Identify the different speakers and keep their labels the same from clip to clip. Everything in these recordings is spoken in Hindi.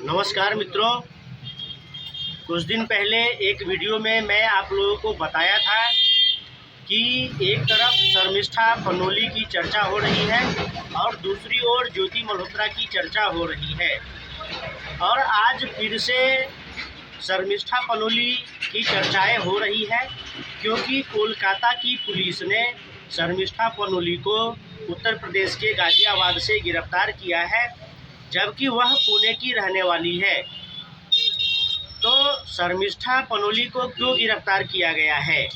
Speaker 1: नमस्कार मित्रों, कुछ दिन पहले एक वीडियो में मैं आप लोगों को बताया था कि एक तरफ शर्मिष्ठा पनोली की चर्चा हो रही है और दूसरी ओर ज्योति मल्होत्रा की चर्चा हो रही है। और आज फिर से शर्मिष्ठा पनोली की चर्चाएं हो रही है क्योंकि कोलकाता की पुलिस ने शर्मिष्ठा पनोली को उत्तर प्रदेश के गाजियाबाद से गिरफ्तार किया है, जबकि वह पुणे की रहने वाली है। तो शर्मिष्ठा पनोली को क्यों गिरफ्तार किया गया है?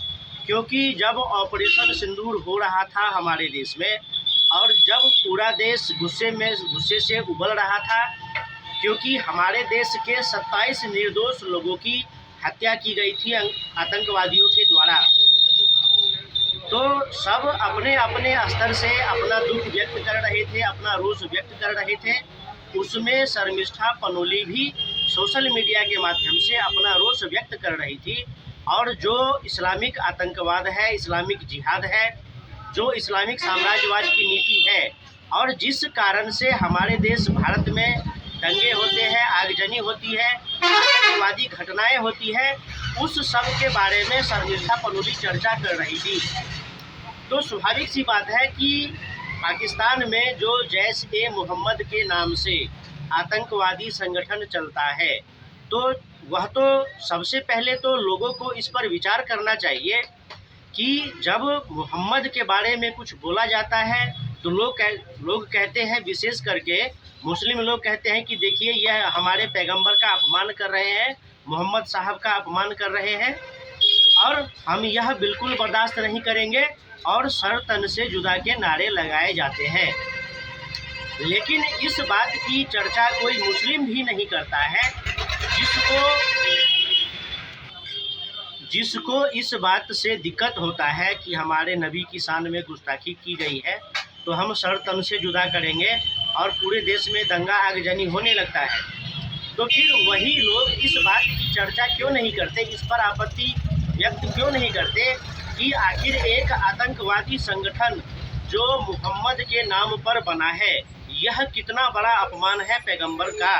Speaker 1: क्योंकि जब ऑपरेशन सिंदूर हो रहा था हमारे देश में और जब पूरा देश गुस्से से उबल रहा था, क्योंकि हमारे देश के 27 निर्दोष लोगों की हत्या की गई थी आतंकवादियों के द्वारा, तो सब अपने अपने स्तर से अपना दुख व्यक्त कर रहे थे, अपना रोष व्यक्त कर रहे थे। उसमें शर्मिष्ठा पनोली भी सोशल मीडिया के माध्यम से अपना रोष व्यक्त कर रही थी। और जो इस्लामिक आतंकवाद है, इस्लामिक जिहाद है, जो इस्लामिक साम्राज्यवाद की नीति है और जिस कारण से हमारे देश भारत में दंगे होते हैं, आगजनी होती है, आतंकवादी घटनाएं होती है, उस सब के बारे में शर्मिष्ठा पनोली चर्चा कर रही थी। तो स्वाभाविक सी बात है कि पाकिस्तान में जो जैश-ए-मोहम्मद के नाम से आतंकवादी संगठन चलता है, तो वह तो सबसे पहले तो लोगों को इस पर विचार करना चाहिए कि जब मोहम्मद के बारे में कुछ बोला जाता है तो लोग कहते हैं, विशेष करके मुस्लिम लोग कहते हैं कि देखिए यह हमारे पैगंबर का अपमान कर रहे हैं, मोहम्मद साहब का अपमान कर रहे हैं और हम यह बिल्कुल बर्दाश्त नहीं करेंगे और सर तन से जुदा के नारे लगाए जाते हैं। लेकिन इस बात की चर्चा कोई मुस्लिम भी नहीं करता है जिसको इस बात से दिक्कत होता है कि हमारे नबी की शान में गुस्ताखी की गई है तो हम सर तन से जुदा करेंगे और पूरे देश में दंगा आगजनी होने लगता है। तो फिर वही लोग इस बात की चर्चा क्यों नहीं करते, इस पर आपत्ति व्यक्त क्यों नहीं करते कि आखिर एक आतंकवादी संगठन जो मोहम्मद के नाम पर बना है, यह कितना बड़ा अपमान है पैगंबर का।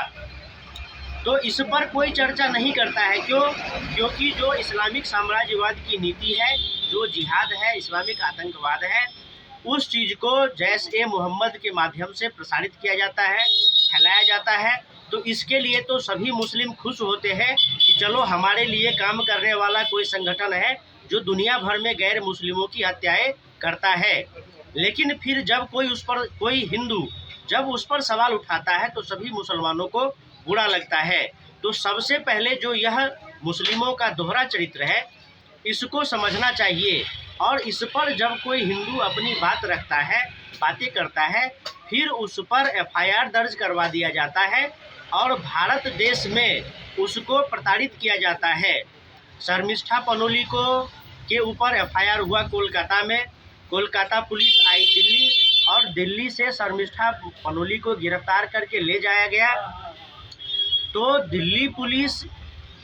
Speaker 1: तो इस पर कोई चर्चा नहीं करता है। क्योंकि जो इस्लामिक साम्राज्यवाद की नीति है, जो जिहाद है, इस्लामिक आतंकवाद है, उस चीज़ को जैश-ए-मोहम्मद के माध्यम से प्रसारित किया जाता है, फैलाया जाता है। तो इसके लिए तो सभी मुस्लिम खुश होते हैं कि चलो हमारे लिए काम करने वाला कोई संगठन है जो दुनिया भर में गैर मुस्लिमों की हत्याएं करता है। लेकिन फिर जब कोई हिंदू जब उस पर सवाल उठाता है तो सभी मुसलमानों को बुरा लगता है। तो सबसे पहले जो यह मुस्लिमों का दोहरा चरित्र है, इसको समझना चाहिए। और इस पर जब कोई हिंदू अपनी बात रखता है, बातें करता है, फिर उस पर एफआईआर दर्ज करवा दिया जाता है और भारत देश में उसको प्रताड़ित किया जाता है। शर्मिष्ठा पनोली के ऊपर एफआईआर हुआ कोलकाता में, कोलकाता पुलिस आई दिल्ली और दिल्ली से शर्मिष्ठा पनोली को गिरफ्तार करके ले जाया गया। तो दिल्ली पुलिस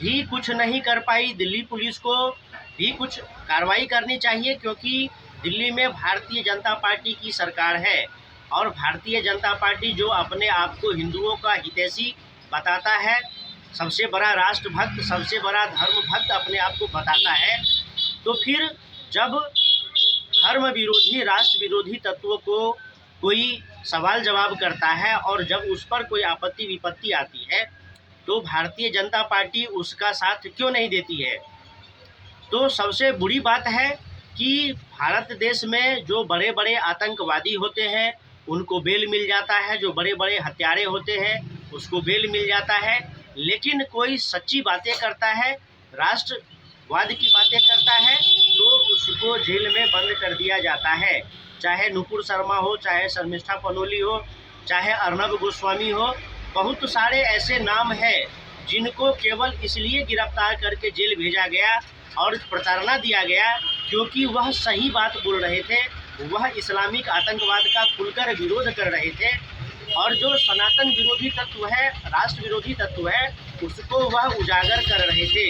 Speaker 1: भी कुछ नहीं कर पाई। दिल्ली पुलिस को भी कुछ कार्रवाई करनी चाहिए क्योंकि दिल्ली में भारतीय जनता पार्टी की सरकार है और भारतीय जनता पार्टी जो अपने आप को हिंदुओं का हितैषी बताता है, सबसे बड़ा राष्ट्रभक्त, सबसे बड़ा धर्मभक्त अपने आप को बताता है, तो फिर जब धर्म विरोधी, राष्ट्र विरोधी तत्वों को कोई सवाल जवाब करता है और जब उस पर कोई आपत्ति विपत्ति आती है तो भारतीय जनता पार्टी उसका साथ क्यों नहीं देती है। तो सबसे बुरी बात है कि भारत देश में जो बड़े बड़े आतंकवादी होते हैं उनको बेल मिल जाता है, जो बड़े बड़े हत्यारे होते हैं उसको बेल मिल जाता है। लेकिन कोई सच्ची बातें करता है, राष्ट्रवाद की बातें करता है तो उसको जेल में बंद कर दिया जाता है। चाहे नुपुर शर्मा हो, चाहे शर्मिष्ठा पनोली हो, चाहे अर्नब गोस्वामी हो, बहुत सारे ऐसे नाम हैं जिनको केवल इसलिए गिरफ्तार करके जेल भेजा गया और प्रताड़ना दिया गया क्योंकि वह सही बात बोल रहे थे, वह इस्लामिक आतंकवाद का खुलकर विरोध कर रहे थे और जो सनातन विरोधी तत्व है, राष्ट्र विरोधी तत्व है, उसको वह उजागर कर रहे थे।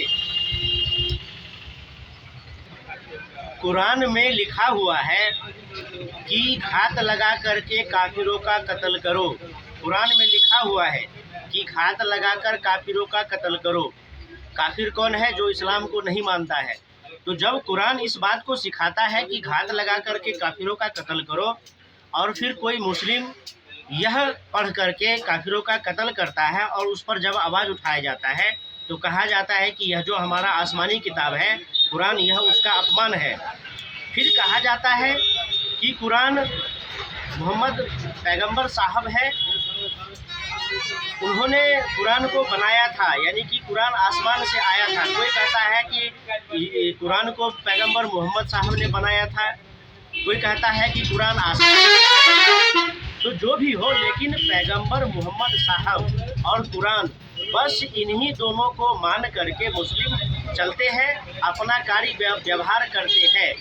Speaker 1: कुरान में लिखा हुआ है कि घात लगा करके काफिरों का कत्ल करो। कुरान में लिखा हुआ है कि घात लगाकर काफिरों का कत्ल करो। काफिर कौन है? जो इस्लाम को नहीं मानता है। तो जब कुरान इस बात को सिखाता है कि घात लगा करके काफिरों का कत्ल करो, और फिर कोई मुस्लिम यह पढ़ करके काफिरों का कत्ल करता है और उस पर जब आवाज़ उठाया जाता है तो कहा जाता है कि यह जो हमारा आसमानी किताब है कुरान, यह उसका अपमान है। फिर कहा जाता है कि कुरान मोहम्मद पैगंबर साहब है, उन्होंने कुरान को बनाया था, यानी कि कुरान आसमान से आया था। कोई कहता है कि कुरान को पैगंबर मोहम्मद साहब ने बनाया था, कोई कहता है कि कुरान आसमान से। तो जो भी हो, लेकिन पैगंबर मोहम्मद साहब और कुरान, बस इन्हीं दोनों को मान करके मुस्लिम चलते हैं, अपना कार्य व्यवहार करते हैं।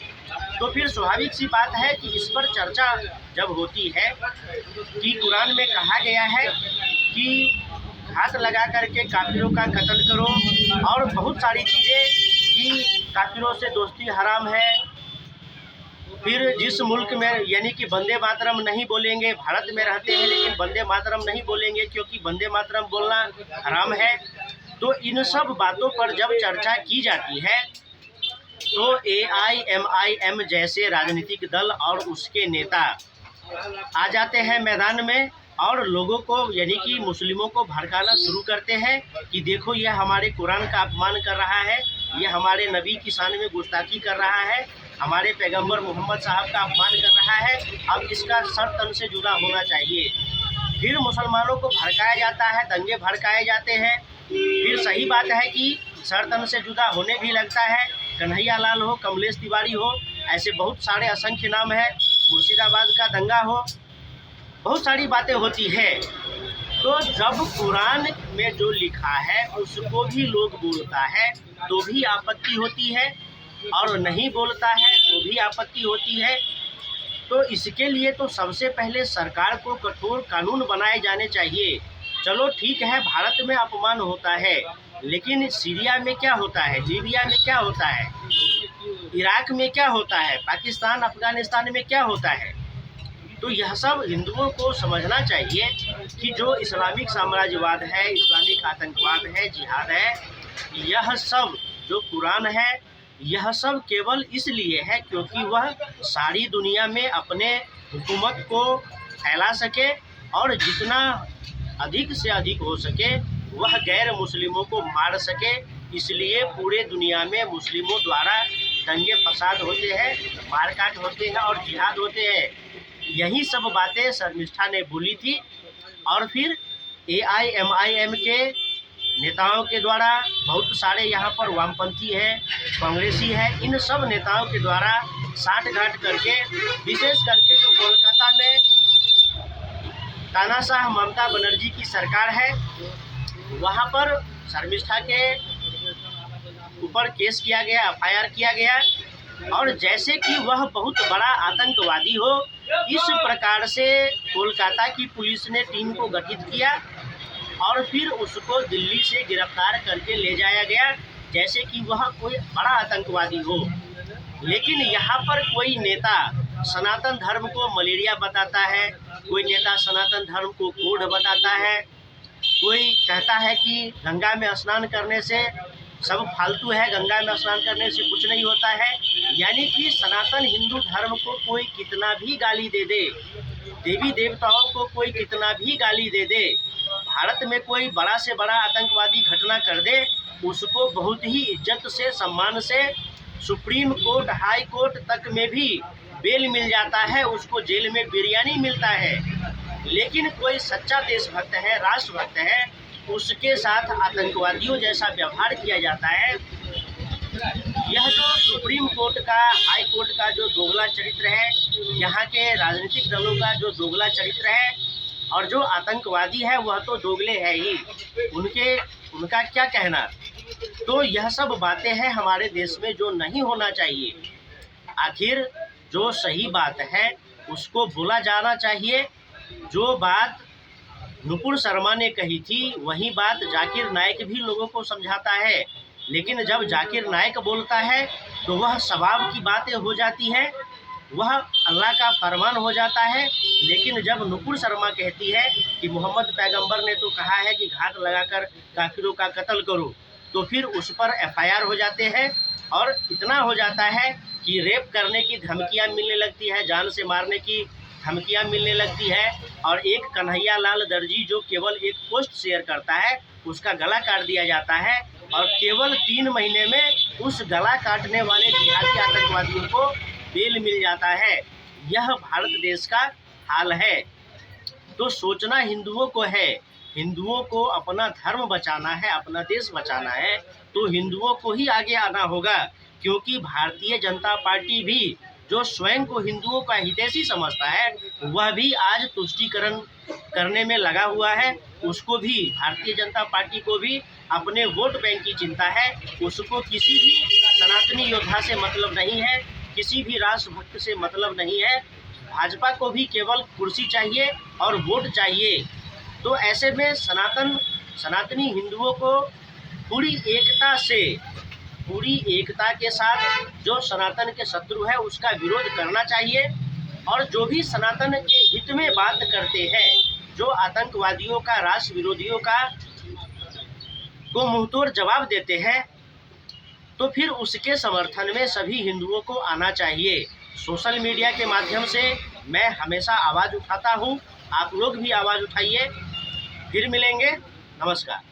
Speaker 1: तो फिर स्वाभाविक सी बात है कि इस पर चर्चा जब होती है कि कुरान में कहा गया है कि हाथ लगा करके काफिरों का कत्ल करो, और बहुत सारी चीज़ें कि काफिरों से दोस्ती हराम है। फिर जिस मुल्क में, यानी कि वंदे मातरम नहीं बोलेंगे, भारत में रहते हैं लेकिन वंदे मातरम नहीं बोलेंगे क्योंकि वंदे मातरम बोलना हराम है। तो इन सब बातों पर जब चर्चा की जाती है तो AIMIM जैसे राजनीतिक दल और उसके नेता आ जाते हैं मैदान में और लोगों को, यानी कि मुस्लिमों को भड़काना शुरू करते हैं कि देखो ये हमारे कुरान का अपमान कर रहा है, ये हमारे नबी की शान में गुस्ताखी कर रहा है, हमारे पैगंबर मोहम्मद साहब का अपमान कर रहा है, अब इसका सर तन से जुदा होना चाहिए। फिर मुसलमानों को भड़काया जाता है, दंगे भड़काए जाते हैं। फिर सही बात है कि सर तन से जुदा होने भी लगता है, कन्हैया लाल हो, कमलेश तिवारी हो, ऐसे बहुत सारे असंख्य नाम है, मुर्शिदाबाद का दंगा हो, बहुत सारी बातें होती है। तो जब कुरान में जो लिखा है उसको भी लोग बोलता है तो भी आपत्ति होती है, और नहीं बोलता है तो भी आपत्ति होती है। तो इसके लिए तो सबसे पहले सरकार को कठोर कानून बनाए जाने चाहिए। चलो ठीक है, भारत में अपमान होता है, लेकिन सीरिया में क्या होता है, लीबिया में क्या होता है, इराक में क्या होता है, पाकिस्तान अफगानिस्तान में क्या होता है। तो यह सब हिंदुओं को समझना चाहिए कि जो इस्लामिक साम्राज्यवाद है, इस्लामिक आतंकवाद है, जिहाद है, यह सब जो कुरान है यह सब केवल इसलिए है क्योंकि वह सारी दुनिया में अपने हुकूमत को फैला सके और जितना अधिक से अधिक हो सके वह गैर मुस्लिमों को मार सके। इसलिए पूरे दुनिया में मुस्लिमों द्वारा दंगे फसाद होते हैं, मारकाट होते हैं और जिहाद होते हैं। यही सब बातें शर्मिष्ठा ने बोली थी, और फिर AIMIM के नेताओं के द्वारा, बहुत सारे यहाँ पर वामपंथी है, कांग्रेसी है, इन सब नेताओं के द्वारा साठगांठ करके, विशेष करके जो कोलकाता में तानाशाह ममता बनर्जी की सरकार है, वहाँ पर शर्मिष्ठा के ऊपर केस किया गया, FIR किया गया, और जैसे कि वह बहुत बड़ा आतंकवादी हो, इस प्रकार से कोलकाता की पुलिस ने टीम को गठित किया और फिर उसको दिल्ली से गिरफ्तार करके ले जाया गया जैसे कि वह कोई बड़ा आतंकवादी हो। लेकिन यहाँ पर कोई नेता सनातन धर्म को मलेरिया बताता है, कोई नेता सनातन धर्म को कोढ़ बताता है, कोई कहता है कि गंगा में स्नान करने से सब फालतू है, गंगा में स्नान करने से कुछ नहीं होता है। यानी कि सनातन हिंदू धर्म को कोई कितना भी गाली दे दे, देवी देवताओं को कोई कितना भी गाली दे दे, भारत में कोई बड़ा से बड़ा आतंकवादी घटना कर दे, उसको बहुत ही इज्जत से, सम्मान से सुप्रीम कोर्ट, हाई कोर्ट तक में भी बेल मिल जाता है, उसको जेल में बिरयानी मिलता है। लेकिन कोई सच्चा देशभक्त है, राष्ट्रभक्त है, उसके साथ आतंकवादियों जैसा व्यवहार किया जाता है। यह जो सुप्रीम कोर्ट का, हाई कोर्ट का जो दोगला चरित्र है, यहाँ के राजनीतिक दलों का जो दोगला चरित्र है, और जो आतंकवादी है वह तो दोगले है ही, उनका क्या कहना। तो यह सब बातें हैं हमारे देश में जो नहीं होना चाहिए। आखिर जो सही बात है उसको बोला जाना चाहिए। जो बात नुपुर शर्मा ने कही थी वही बात जाकिर नाइक भी लोगों को समझाता है, लेकिन जब जाकिर नाइक बोलता है तो वह सवाब की बातें हो जाती है। वह अल्लाह का फरमान हो जाता है। लेकिन जब नुपुर शर्मा कहती है कि मोहम्मद पैगंबर ने तो कहा है कि घात लगाकर काफिरों का कत्ल करो, तो फिर उस पर एफआईआर हो जाते हैं और इतना हो जाता है कि रेप करने की धमकियां मिलने लगती है, जान से मारने की धमकियां मिलने लगती है। और एक कन्हैया लाल दर्जी जो केवल एक पोस्ट शेयर करता है, उसका गला काट दिया जाता है और केवल 3 महीने में उस गला काटने वाले जिहादी आतंकवादियों को बेल मिल जाता है। यह भारत देश का हाल है। तो सोचना हिंदुओं को है, हिंदुओं को अपना धर्म बचाना है, अपना देश बचाना है, तो हिंदुओं को ही आगे आना होगा। क्योंकि भारतीय जनता पार्टी भी जो स्वयं को हिंदुओं का हितैषी समझता है, वह भी आज तुष्टीकरण करने में लगा हुआ है। उसको भी, भारतीय जनता पार्टी को भी अपने वोट बैंक की चिंता है। उसको किसी भी सनातनी योद्धा से मतलब नहीं है, किसी भी राष्ट्रभक्त से मतलब नहीं है। भाजपा को भी केवल कुर्सी चाहिए और वोट चाहिए। तो ऐसे में सनातनी हिंदुओं को पूरी एकता के साथ जो सनातन के शत्रु है उसका विरोध करना चाहिए। और जो भी सनातन के हित में बात करते हैं, जो आतंकवादियों का, राष्ट्र विरोधियों का को मुंहतोड़ जवाब देते हैं, तो फिर उसके समर्थन में सभी हिंदुओं को आना चाहिए। सोशल मीडिया के माध्यम से मैं हमेशा आवाज़ उठाता हूँ, आप लोग भी आवाज़ उठाइए। फिर मिलेंगे, नमस्कार।